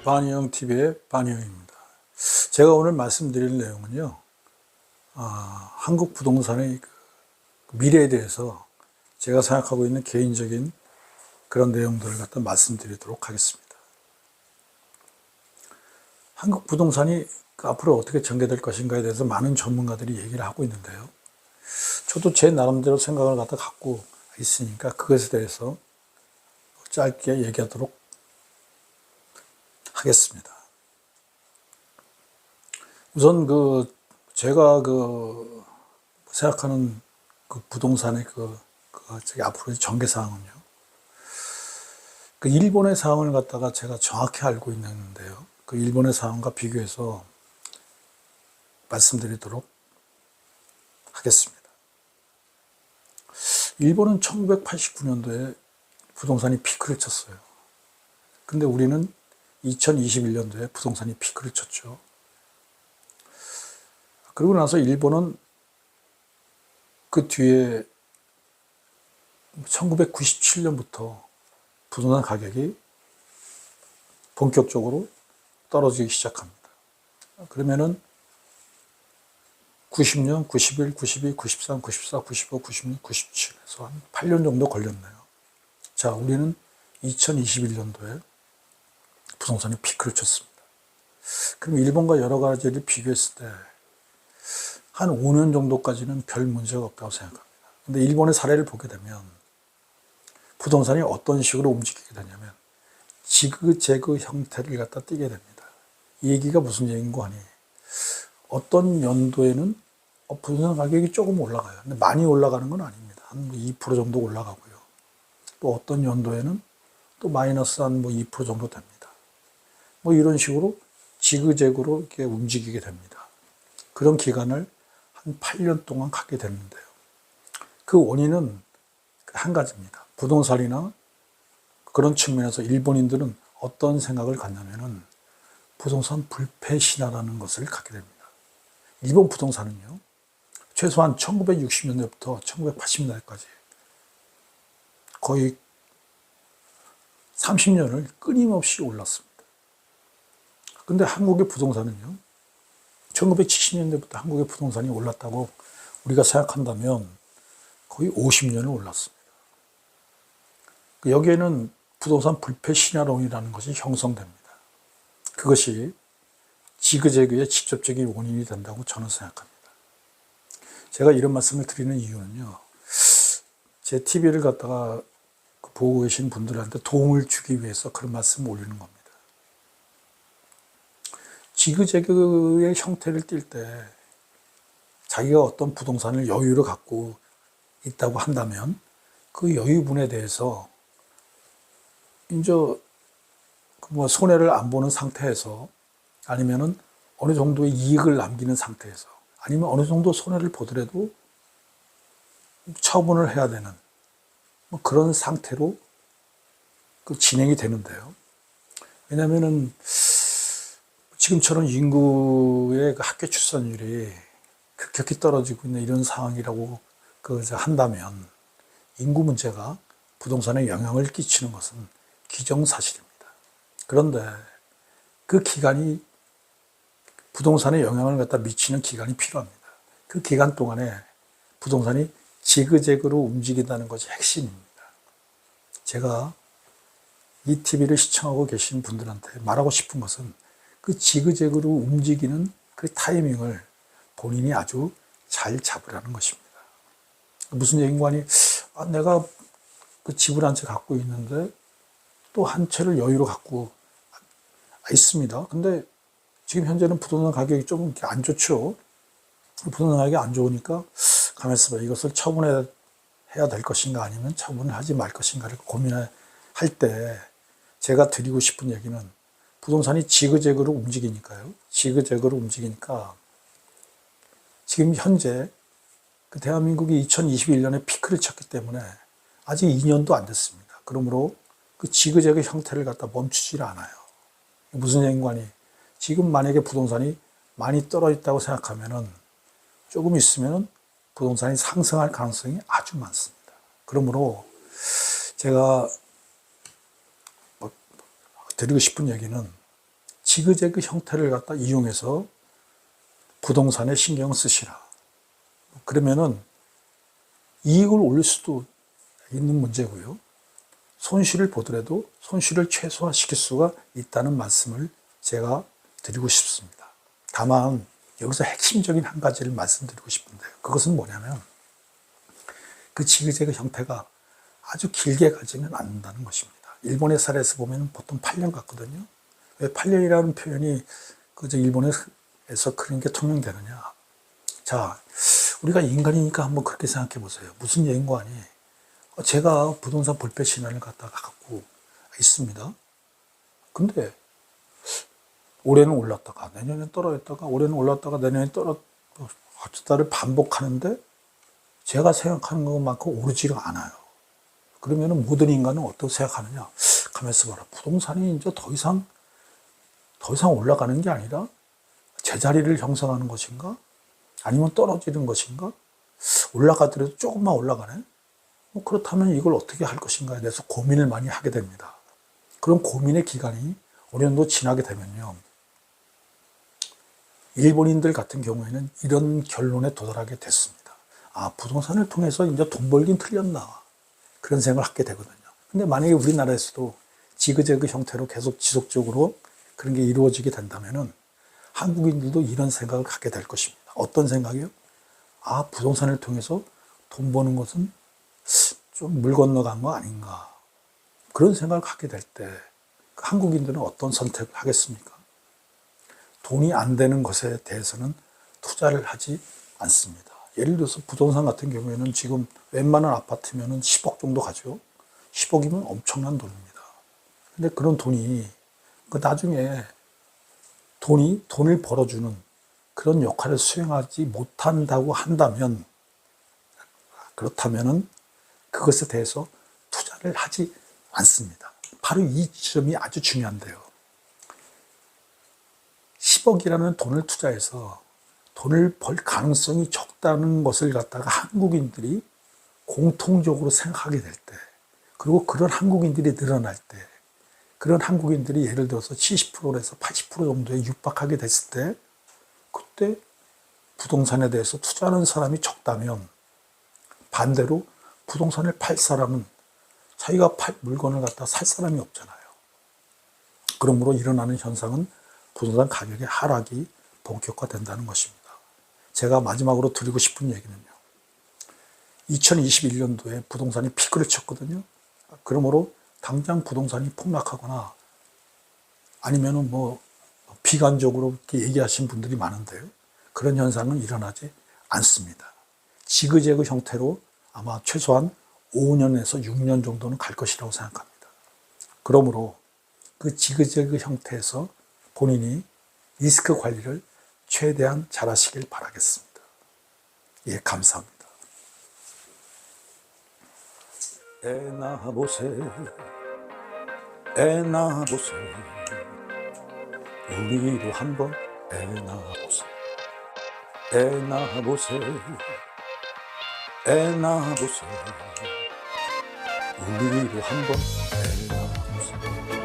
반희영 TV의 반희영입니다. 제가 오늘 말씀드릴 내용은요, 한국 부동산의 미래에 대해서 제가 생각하고 있는 개인적인 그런 내용들을 갖다 말씀드리도록 하겠습니다. 한국 부동산이 앞으로 어떻게 전개될 것인가에 대해서 많은 전문가들이 얘기를 하고 있는데요. 저도 제 나름대로 생각을 갖고 있으니까 그것에 대해서 짧게 얘기하도록 하겠습니다. 우선 제가 생각하는 부동산의 앞으로의 전개 사항은요. 일본의 상황을 갖다가 제가 정확히 알고 있는데요. 일본의 상황과 비교해서 말씀드리도록 하겠습니다. 일본은 1989년도에 부동산이 피크를 쳤어요. 근데 우리는 2021년도에 부동산이 피크를 쳤죠. 그러고 나서 일본은 그 뒤에 1997년부터 부동산 가격이 본격적으로 떨어지기 시작합니다. 그러면은 90년, 91, 92, 93, 94, 95, 96, 97에서 한 8년 정도 걸렸네요. 자, 우리는 2021년도에 부동산이 피크를 쳤습니다. 그럼 일본과 여러 가지를 비교했을 때 한 5년 정도까지는 별 문제가 없다고 생각합니다. 근데 일본의 사례를 보게 되면 부동산이 어떤 식으로 움직이게 되냐면 지그재그 형태를 갖다 띠게 됩니다. 이 얘기가 무슨 얘기인고 하니 어떤 연도에는 부동산 가격이 조금 올라가요. 근데 많이 올라가는 건 아닙니다. 한 2% 정도 올라가고요. 또 어떤 연도에는 또 마이너스 한 2% 정도 됩니다. 이런 식으로 지그재그로 이렇게 움직이게 됩니다. 그런 기간을 한 8년 동안 갖게 됐는데요. 그 원인은 한 가지입니다. 부동산이나 그런 측면에서 일본인들은 어떤 생각을 갖냐면은 부동산 불패 신화라는 것을 갖게 됩니다. 일본 부동산은요, 최소한 1960년대부터 1980년대까지 거의 30년을 끊임없이 올랐습니다. 근데 한국의 부동산은요, 1970년대부터 한국의 부동산이 올랐다고 우리가 생각한다면 거의 50년을 올랐습니다. 여기에는 부동산 불패 신화론이라는 것이 형성됩니다. 그것이 지그재그의 직접적인 원인이 된다고 저는 생각합니다. 제가 이런 말씀을 드리는 이유는요, 제 TV를 갖다가 보고 계신 분들한테 도움을 주기 위해서 그런 말씀을 올리는 겁니다. 지그재그의 형태를 띌 때 자기가 어떤 부동산을 여유를 갖고 있다고 한다면 그 여유분에 대해서 이제 손해를 안 보는 상태에서 아니면은 어느 정도의 이익을 남기는 상태에서 아니면 어느 정도 손해를 보더라도 처분을 해야 되는 그런 상태로 진행이 되는데요. 왜냐면은 지금처럼 인구의 학교 출산율이 급격히 떨어지고 있는 이런 상황이라고 한다면 인구 문제가 부동산에 영향을 끼치는 것은 기정사실입니다. 그런데 그 기간이 부동산에 영향을 갖다 미치는 기간이 필요합니다. 그 기간 동안에 부동산이 지그재그로 움직인다는 것이 핵심입니다. 제가 이 TV를 시청하고 계신 분들한테 말하고 싶은 것은 그 지그재그로 움직이는 그 타이밍을 본인이 아주 잘 잡으라는 것입니다. 무슨 얘기인가 하니 내가 집을 한 채 갖고 있는데 또 한 채를 여유로 갖고 있습니다. 근데 지금 현재는 부동산 가격이 좀 안 좋죠. 부동산 가격이 안 좋으니까 가만히 있어봐. 이것을 처분해야 될 것인가 아니면 처분을 하지 말 것인가를 고민할 때 제가 드리고 싶은 얘기는 부동산이 지그재그로 움직이니까요. 지그재그로 움직이니까 지금 현재 대한민국이 2021년에 피크를 쳤기 때문에 아직 2년도 안 됐습니다. 그러므로 지그재그 형태를 갖다 멈추질 않아요. 무슨 얘기인가 하니 지금 만약에 부동산이 많이 떨어졌다고 생각하면은 조금 있으면은 부동산이 상승할 가능성이 아주 많습니다. 그러므로 제가 드리고 싶은 얘기는 지그재그 형태를 갖다 이용해서 부동산에 신경 쓰시라. 그러면은 이익을 올릴 수도 있는 문제고요. 손실을 보더라도 손실을 최소화시킬 수가 있다는 말씀을 제가 드리고 싶습니다. 다만 여기서 핵심적인 한 가지를 말씀드리고 싶은데요. 그것은 뭐냐면 그 지그재그 형태가 아주 길게 가지는 않는다는 것입니다. 일본의 사례에서 보면 보통 8년 같거든요. 왜 8년이라는 표현이 일본에서 그런 게 통용되느냐. 자, 우리가 인간이니까 한번 그렇게 생각해 보세요. 무슨 얘기인가 하니 제가 부동산 불패 신안을 갖다가 갖고 있습니다. 근데 올해는 올랐다가 내년에 떨어졌다가 올해는 올랐다가 내년에 떨어졌다를 반복하는데 제가 생각하는 것만큼 오르지가 않아요. 그러면 모든 인간은 어떻게 생각하느냐? 가만있어 봐라. 부동산이 이제 더 이상 올라가는 게 아니라 제자리를 형성하는 것인가? 아니면 떨어지는 것인가? 올라가더라도 조금만 올라가네? 그렇다면 이걸 어떻게 할 것인가에 대해서 고민을 많이 하게 됩니다. 그런 고민의 기간이 어느 정도 지나게 되면요. 일본인들 같은 경우에는 이런 결론에 도달하게 됐습니다. 아, 부동산을 통해서 이제 돈 벌긴 틀렸나. 그런 생각을 하게 되거든요. 근데 만약에 우리나라에서도 지그재그 형태로 계속 지속적으로 그런 게 이루어지게 된다면은 한국인들도 이런 생각을 갖게 될 것입니다. 어떤 생각이요? 아, 부동산을 통해서 돈 버는 것은 좀 물 건너간 거 아닌가. 그런 생각을 갖게 될 때 한국인들은 어떤 선택을 하겠습니까? 돈이 안 되는 것에 대해서는 투자를 하지 않습니다. 예를 들어서 부동산 같은 경우에는 지금 웬만한 아파트면은 10억 정도 가죠. 10억이면 엄청난 돈입니다. 근데 그런 돈이 나중에 돈을 벌어주는 그런 역할을 수행하지 못한다고 한다면 그렇다면은 그것에 대해서 투자를 하지 않습니다. 바로 이 지점이 아주 중요한데요. 10억이라는 돈을 투자해서 돈을 벌 가능성이 적다는 것을 갖다가 한국인들이 공통적으로 생각하게 될 때, 그리고 그런 한국인들이 늘어날 때, 그런 한국인들이 예를 들어서 70%에서 80% 정도에 육박하게 됐을 때, 그때 부동산에 대해서 투자하는 사람이 적다면 반대로 부동산을 팔 사람은 자기가 팔 물건을 갖다 살 사람이 없잖아요. 그러므로 일어나는 현상은 부동산 가격의 하락이 본격화된다는 것입니다. 제가 마지막으로 드리고 싶은 얘기는요. 2021년도에 부동산이 피크를 쳤거든요. 그러므로 당장 부동산이 폭락하거나 아니면은 비관적으로 이렇게 얘기하신 분들이 많은데요. 그런 현상은 일어나지 않습니다. 지그재그 형태로 아마 최소한 5년에서 6년 정도는 갈 것이라고 생각합니다. 그러므로 그 지그재그 형태에서 본인이 리스크 관리를 최대한 잘하시길 바라겠습니다. 예, 감사합니다. 애나보세 애나보세 우리도 한번 애나보세 애나보세 애나보세 우리도 한번 애나보세